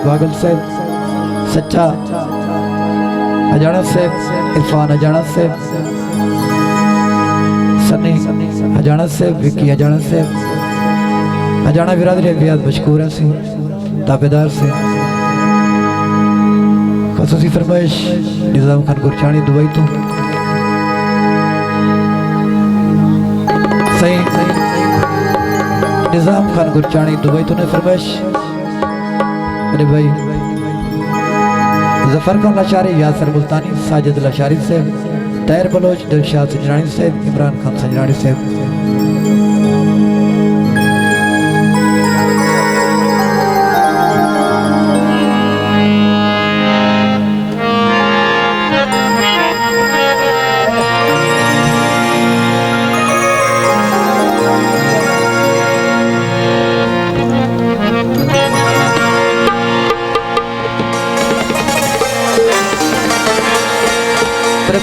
बागल साहब, सच्चा अजाना साहब, इरफान अजाना साहब, सनी अजाना साहब, विक्की अजाना साहब, अजाना बिरादरी बेहद मशकूर है सी ताबेदार से खसूसी फरमाइश निजाम खान गुरचानी दुबई तो सही निजाम खान गुरचानी दुबई तो ने फरमाइश अरे भाई जफर खान लाशारी, यासर मुल्तानी, साजिद लाशारी साहब, तैर बलोच, दिलशाद सजनानी साहब, इमरान खान सजनानी साहब।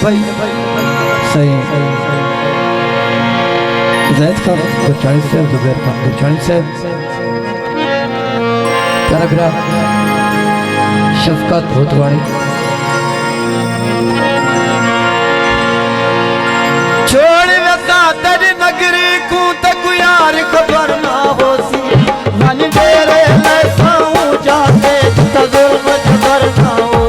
भाई सही जैद खान गुरचानी साहब, जुबैर खान गुरचानी साहब, प्यारा बिरा शफकत भूतवाणी, छोड़ वता तेरी नगरी को तक यार खबर ना हो सी मन डेरे ले साऊं जाते जुल्म खबर ना हो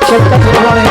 शफकत